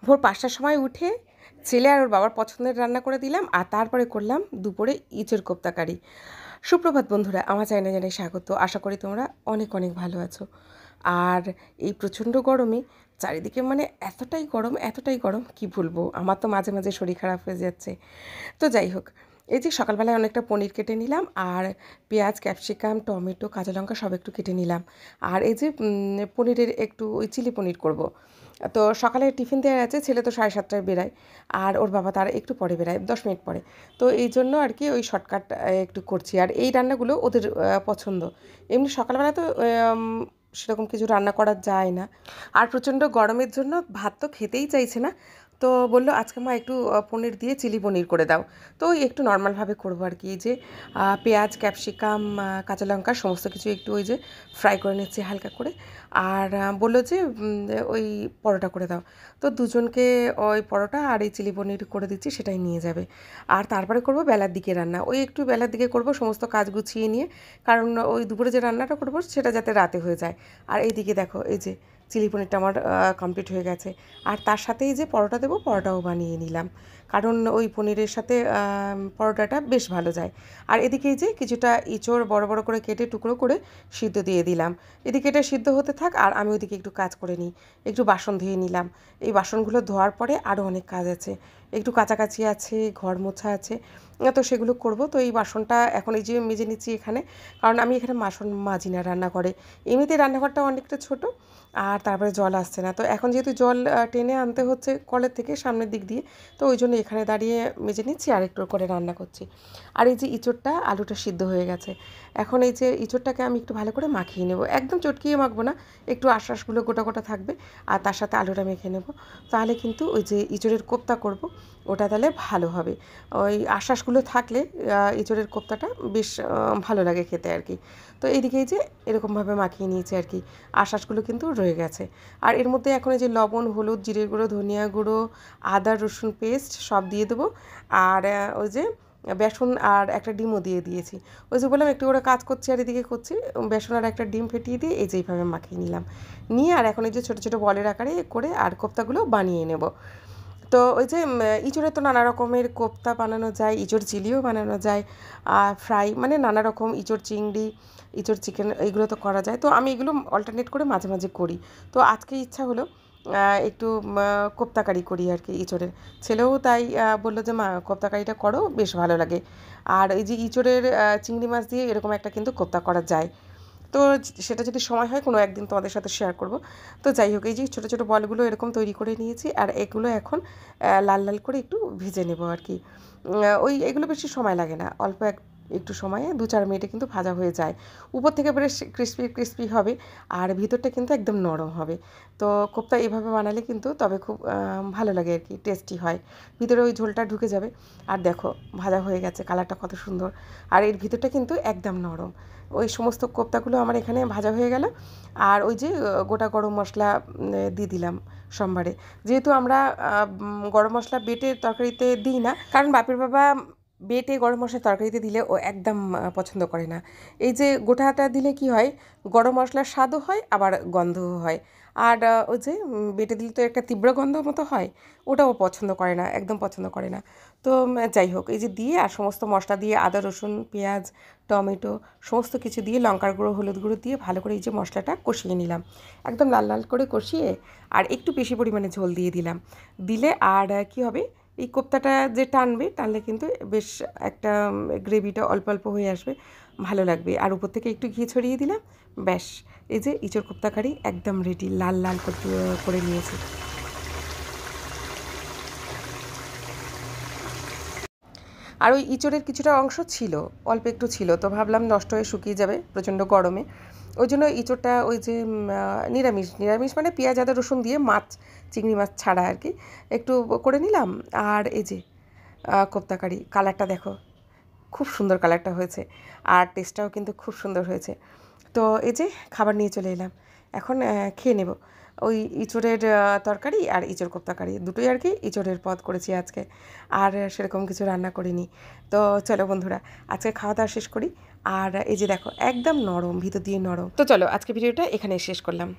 ভোর 5টার সময় উঠে ছেলে আর ওর বাবার পছন্দের রান্না করে দিলাম, আর তারপরে করলাম দুপুরে ইঁচড় কোপ্তা কারি। সুপ্রভাত বন্ধুরা, আমার চ্যানেলে জানাই স্বাগত। আশা করি তোমরা অনেক অনেক ভালো আছো। আর এই প্রচণ্ড গরমে চারিদিকে মানে এতটাই গরম কি বলবো, আমার তো মাঝে মাঝে শরীর খারাপ হয়ে যাচ্ছে। তো যাই হোক, এই যে সকালবেলায় অনেকটা পনির কেটে নিলাম, আর পেঁয়াজ, ক্যাপসিকাম, টমেটো, কাঁচা লঙ্কা সব একটু কেটে নিলাম। আর এই যে পনিরের একটু ওই চিলি পনির করব। তো সকালে টিফিন দেওয়া আছে, ছেলে তো 7:30টায় বেরায়, আর ওর বাবা তার একটু পরে বেরায়, 10 মিনিট পরে। তো এই জন্য আর কি ওই শর্টকাট একটু করছি, আর এই রান্নাগুলো ওদের পছন্দ। এমনি সকালবেলা তো সেরকম কিছু রান্না করা যায় না, আর প্রচণ্ড গরমের জন্য ভাত তো খেতেই চাইছে না। তো বললো আজকে মা একটু পনির দিয়ে চিলি পনির করে দাও। তো ওই একটু নর্মালভাবে করবো আর কি, এই যে পেঁয়াজ, ক্যাপসিকাম, কাঁচা লঙ্কা সমস্ত কিছু একটু ওই যে ফ্রাই করে নিচ্ছি হালকা করে। আর বললো যে ওই পরোটা করে দাও। তো দুজনকে ওই পরোটা আর এই চিলি পনির করে দিচ্ছি, সেটাই নিয়ে যাবে। আর তারপরে করব বেলার দিকে রান্না, ওই একটু বেলার দিকে করব সমস্ত কাজ গুছিয়ে নিয়ে, কারণ ওই দুপুরে যে রান্নাটা করবো সেটা যাতে রাতে হয়ে যায়। আর এইদিকে দেখো, এই যে চিলি পনিরটা আমার কমপ্লিট হয়ে গেছে। আর তার সাথেই যে পরোটা দেবো, পরোটাও বানিয়ে নিলাম, কারণ ওই পনিরের সাথে পরোটাটা বেশ ভালো যায়। আর এদিকে এই যে কিছুটা ইঁচড় বড় বড় করে কেটে টুকরো করে সিদ্ধ দিয়ে দিলাম। এদিকে এটা সিদ্ধ হতে থাক, আর আমি ওইদিকে একটু কাজ করে নিই। একটু বাসন ধুয়ে নিলাম। এই বাসনগুলো ধোয়ার পরে আরও অনেক কাজ আছে, একটু কাচাকাচি আছে, ঘর মোছা আছে, তো সেগুলো করব। তো এই বাসনটা এখন এই যে মেজে নিচ্ছি এখানে, কারণ আমি এখানে বাসন মাজি না রান্না করে। এমনিতে রান্নাঘরটা অনেকটা ছোট, আর তারপরে জল আসছে না, তো এখন যেহেতু জল টেনে আনতে হচ্ছে কলের থেকে সামনের দিক দিয়ে, তো ওই জন্য এখানে দাঁড়িয়ে মেজে নিচ্ছি আর একটু করে রান্না করছি। আর এই যে ইঁচড়টা, আলুটা সিদ্ধ হয়ে গেছে। এখন এই যে ইঁচড়টাকে আমি একটু ভালো করে মাখিয়ে নেব, একদম চটকিয়ে মাখবো না, একটু আশ্বাসগুলো গোটা গোটা থাকবে, আর তার সাথে আলুটা মেখে নেব। তাহলে কিন্তু ওই যে ইঁচড়ের কোপ্তা করব, ওটা তাহলে ভালো হবে। ওই আশ্বাসগুলো থাকলে ইঁচড়ের কোপ্তাটা বেশ ভালো লাগে খেতে আর কি। তো এইদিকে এই যে এরকমভাবে মাখিয়ে নিয়েছি আর কি, আশ্বাসগুলো কিন্তু রয়ে গেছে। আর এর মধ্যে এখন এই যে লবণ, হলুদ, জিরে গুঁড়ো, ধনিয়া গুঁড়ো, আদা রসুন পেস্ট সব দিয়ে দেবো। আর ওই যে বেসন আর একটা ডিমও দিয়ে দিয়েছি। ওই যে বললাম একটু করে কাজ করছি আর এদিকে করছি, বেসন আর একটা ডিম ফেটিয়ে দিয়ে এই যে এইভাবে মাখিয়ে নিলাম। নিয়ে আর এখন এই যে ছোটো ছোটো বলের আকারে করে আর কোপ্তাগুলো বানিয়ে নেব। তো ওই যে ইঁচড়ের তো নানা রকমের কোপ্তা বানানো যায়, ইঁচড় চিলিও বানানো যায়, ফ্রাই মানে নানা রকম, ইঁচড় চিংড়ি, ইঁচড় চিকেন, এইগুলো তো করা যায়। তো আমি এগুলো অল্টারনেট করে মাঝে মাঝে করি। তো আজকে ইচ্ছা হলো একটু কোপ্তা কারি করি আর কি ইঁচড়ের। ছেলেও তাই বললো যে মা কোপ্তা কারিটা করো, বেশ ভালো লাগে। আর এই যে ইঁচড়ের চিংড়ি মাছ দিয়ে এরকম একটা কিন্তু কোপ্তা করা যায়। তো সেটা যদি সময় হয় কোনো একদিন তোমাদের সাথে শেয়ার করব। তো যাই হোক, এই যে ছোটো ছোটো বলগুলো এরকম তৈরি করে নিয়েছি, আর এগুলো এখন লাল লাল করে একটু ভেজে নেব আর কি। ওই এগুলো বেশি সময় লাগে না, অল্প একটু সময়ে 2-4 মিনিটে কিন্তু ভাজা হয়ে যায়। উপর থেকে বেশ ক্রিস্পি ক্রিস্পি হবে, আর ভিতরটা কিন্তু একদম নরম হবে। তো কোপ্তা এভাবে বানালে কিন্তু তবে খুব ভালো লাগে আর কি, টেস্টি হয়, ভিতরে ওই ঝোলটা ঢুকে যাবে। আর দেখো ভাজা হয়ে গেছে, কালারটা কত সুন্দর, আর এর ভিতরটা কিন্তু একদম নরম। ওই সমস্ত কোপ্তাগুলো আমার এখানে ভাজা হয়ে গেল। আর ওই যে গোটা গরম মশলা দিয়ে দিলাম সোমবারে। যেহেতু আমরা গরম মশলা বেটে তরকারিতে দিই না, কারণ বাপের বাবা বেটে গরম মশলা তরকারিতে দিলে ও একদম পছন্দ করে না। এই যে গোটাটা দিলে কি হয়, গরম মশলার স্বাদও হয় আবার গন্ধও হয়। আর ওই যে বেটে দিলে তো একটা তীব্র গন্ধ মতো হয়, ওটাও পছন্দ করে না, একদম পছন্দ করে না। তো যাই হোক, এই যে দিয়ে আর সমস্ত মশলা দিয়ে আদা রসুন পেঁয়াজ টমেটো সমস্ত কিছু দিয়ে লঙ্কার গুঁড়ো হলুদ গুঁড়ো দিয়ে ভালো করে এই যে মশলাটা কষিয়ে নিলাম, একদম লাল লাল করে কষিয়ে, আর একটু বেশি পরিমাণে ঝোল দিয়ে দিলাম। দিলে আর কী হবে, এই কোপ্তাটা যে টানলে কিন্তু বেশ একটা গ্রেভিটা অল্প অল্প হয়ে আসবে, ভালো লাগবে। আর উপর থেকে একটু ঘি ছড়িয়ে দিলাম, ব্যাস এই যে ইঁচড় কোপ্তা কারি একদম রেডি, লাল লাল করে নিয়েছি। আর ওই ইঁচড়ের কিছুটা অংশ ছিল, অল্প একটু ছিল, তো ভাবলাম নষ্ট হয়ে শুকিয়ে যাবে প্রচণ্ড গরমে, ওই জন্য ইঁচড়টা ওই যে নিরামিষ মানে পেঁয়াজ আদা রসুন দিয়ে মাছ, চিংড়ি মাছ ছাড়া আর কি, একটু করে নিলাম। আর এই যে কোপ্তা কারি, কালারটা দেখো খুব সুন্দর কালারটা হয়েছে, আর টেস্টটাও কিন্তু খুব সুন্দর হয়েছে। তো এই যে খাবার নিয়ে চলে এলাম, এখন খেয়ে নেব। ওই ইঁচড়ের তরকারি আর ইঁচড় কোপ্তা কারি দুটোই আর কি, ইঁচড়ের পদ করেছি আজকে, আর সেরকম কিছু রান্না করিনি। তো চলো বন্ধুরা, আজকে খাওয়া দাওয়া শেষ করি। আর এই যে দেখো একদম নরম, ভিতর দিয়ে নরম। তো চলো আজকে ভিডিওটা এখানে শেষ করলাম।